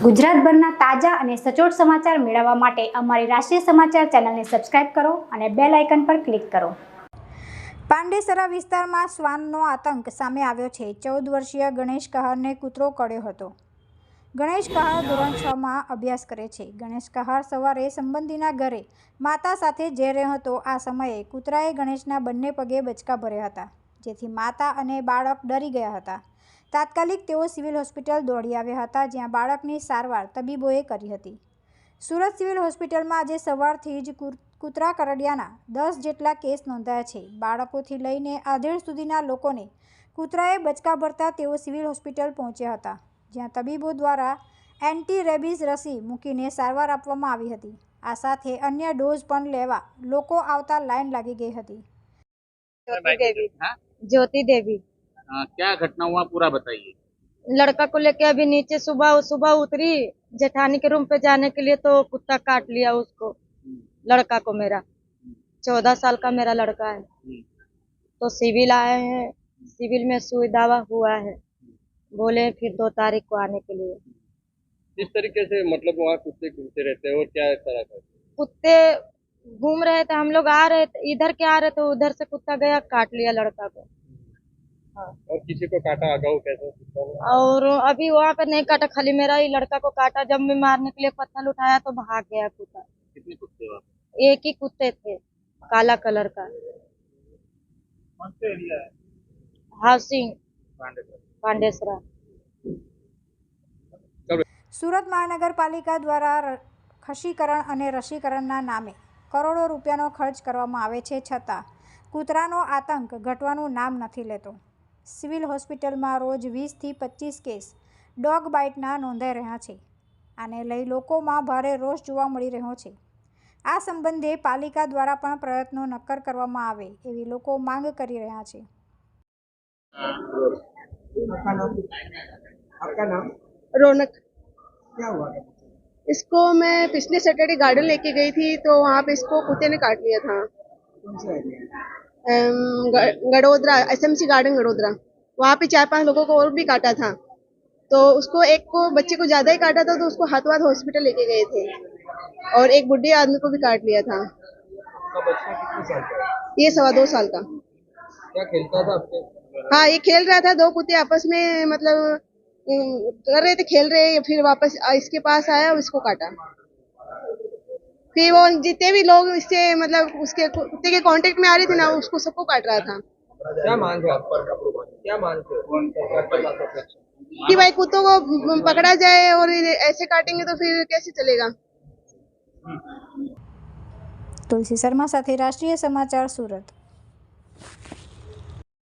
ગુજરાતભરના તાજા અને સચોટ સમાચાર મેળવવા માટે અમારી રાષ્ટ્રીય સમાચાર ચેનલને સબસ્ક્રાઇબ કરો અને બેલ આઇકન પર ક્લિક કરો। પાંડેસરા વિસ્તારમાં શ્વાનનો આતંક સામે આવ્યો છે। 14 વર્ષીય ગણેશ કહારને કૂતરો કરડ્યો હતો। ગણેશ કહાર ધોરણ 6માં અભ્યાસ કરે છે। ગણેશ કહાર સવારે સંબંધીના ઘરે માતા સાથે જઈ રહ્યો હતો। આ સમયે કૂતરાએ ગણેશના બંને પગે બચકા ભર્યા હતા, જેથી માતા અને બાળક ડરી ગયા હતા। તાત્કાલિક તેઓ સિવિલ હોસ્પિટલ દોડી આવ્યા હતા, જ્યાં બાળકની સારવાર તબીબોએ કરી હતી। સુરત સિવિલ હોસ્પિટલમાં આજે સવારથી જ કૂતરા કરડ્યાના 10 જેટલા કેસ નોંધાયા છે। બાળકોથી લઈને આધેડ સુધીના લોકોને કૂતરાએ બચકા ભરતા તેઓ સિવિલ હોસ્પિટલ પહોંચ્યા હતા, જ્યાં તબીબો દ્વારા એન્ટી રેબીઝ રસી મૂકીને સારવાર આપવામાં આવી હતી। આ સાથે અન્ય ડોઝ પણ લેવા લોકો આવતા લાઈન લાગી ગઈ હતી। ज्योति देवी। क्या घटना हुआ पूरा बताइए। लड़का को लेके अभी नीचे सुबह उतरी जेठानी के रूम पे जाने के लिए, तो कुत्ता काट लिया उसको, लड़का को। मेरा 14 साल का मेरा लड़का है। तो सिविल आए हैं, सिविल में सुई दावा हुआ है, बोले फिर 2 तारीख को आने के लिए। किस तरीके से मतलब वहाँ कुत्ते घूमते रहते हैं और क्या तरह का कुत्ते घूम रहे थे, हम लोग आ रहे थे, इधर के आ रहे थे, उधर से कुत्ता गया काट लिया लड़का को। हाँ। और किसी को काटा अगाऊ कैसे? और अभी वहाँ पे नहीं काटा, खाली मेरा ही लड़का को काटा। जब मैं मारने के लिए पत्थर उठाया तो भाग गया कुत्ता। कितने कुत्ते वहाँ? एक ही कुत्ते थे, काला कलर का। कौन सा एरिया है? हाउसिंग પાંડેસરા। સુરત મહાનગરપાલિકા દ્વારા ખસીકરણ અને રસીકરણના નામે કરોડો રૂપિયાનો ખર્ચ કરવામાં આવે છે, છતાં કૂતરાનો આતંક ઘટવાનું નામ નથી લેતો। સિવિલ હોસ્પિટલમાં રોજ 20થી 25 કેસ ડોગ બાઇટના નોંધાઈ રહ્યા છે। આને લઈ લોકોમાં ભારે રોષ જોવા મળી રહ્યો છે। આ સંબંધે પાલિકા દ્વારા પણ પ્રયત્નો નક્કર કરવામાં આવે એવી લોકો માંગ કરી રહ્યા છે। आपका नाम? रौनक। क्या हुआ? इसको मैं पिछले सैटरडे गार्डन लेके गई थी, तो वहाँ पे इसको कुत्ते ने काट लिया था। कौन सा area? Gadodara, SMC garden Gadodara. वहाँ पे 4-5 लोगों को और भी काटा था। तो उसको एक को बच्चे को ज्यादा ही काटा था, तो उसको हाथों हॉस्पिटल लेके गए थे, और एक बुढ़े आदमी को भी काट लिया था। आपका बच्चा कितने साल का है? ये 2.25 साल का। क्या खेलता था आपके? हाँ, ये खेल रहा था। 2 कुत्ते आपस में मतलब कर रहे थे, खेल रहे, फिर वापस इसके पास आया और इसको काटा। फिर वो जितने भी लोग इससे मतलब उसके कुत्ते के कांटेक्ट में आ रहे थे ना, उसको सबको काट रहा था। क्या मांग है आप? क्या मांग है कि भाई कुत्तों को पकड़ा जाए, और ऐसे काटेंगे तो फिर कैसे चलेगा। તુલસી શર્મા સાથે રાષ્ટ્રીય સમાચાર સુરત।